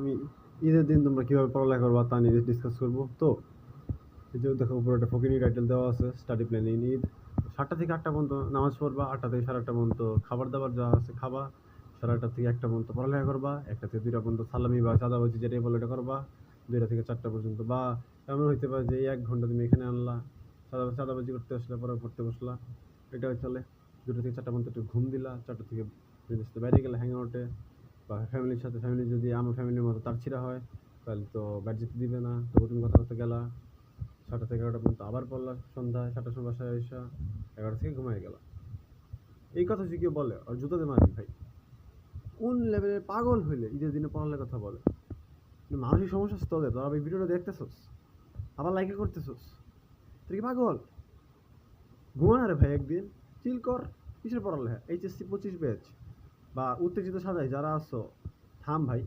আমি ঈদের দিন তোমরা কীভাবে পড়ালেখা করবা তা নিয়ে ডিসকাস করবো। তো এই যে দেখো উপরে একটা ফকিনি টাইটেল দেওয়া আছে, স্টাডি প্ল্যান ইন ঈদ। 7টা থেকে 8টা পর্যন্ত নামাজ পড়বা, 8টা থেকে 8:30 পর্যন্ত খাবার দাবার যা আছে খাবা, 8:30 থেকে 1টা পর্যন্ত পড়ালেখা করবা, 1টা থেকে 2টা পর্যন্ত সালামি বা চাঁদাবাজি যেটাই বলে এটা করবা, 2টা থেকে 4টা পর্যন্ত। বা এমন হইতে পারে যে 1 ঘন্টা তুমি এখানে আনলা, চাঁদাবাজি করতে আসলে, পরে পড়তে বসলা, এটাও চলে। 2টা থেকে 4টা পর্যন্ত একটু ঘুম দিলা, 4টা থেকে ফ্রেন্ডের সাথে বাইরে গেলে হ্যাং আউটে, বা ফ্যামিলির সাথে, ফ্যামিলি যদি আমার ফ্যামিলির মতো তার ছিঁড়া হয় তাহলে তো ব্যাট যেতে দিবে না, তবু তুমি কথা কথা গেলা। 7টা থেকে 11টা পর্যন্ত আবার পড়লা, সন্ধ্যায় 7টার সময় বাসায় এসা 11টা থেকে ঘুমাই গেলা। এই কথা যদি কেউ বলে আর জুতোতে মারি ভাই। কোন লেভেলের পাগল হইলে ঈদের দিনে পড়ালের কথা বলে? মানসিক সমস্যা আছে তোদের? তোরা এই ভিডিওটা দেখতেছস, আবার লাইকে করতেছস, তুই কি পাগল? ঘুমা না রে ভাই, একদিন চিল কর। কিসের পড়ালেখা? HSC 25 ব্যাচ বা উত্তেজিত সাজাই যারা আছো, থাম ভাই।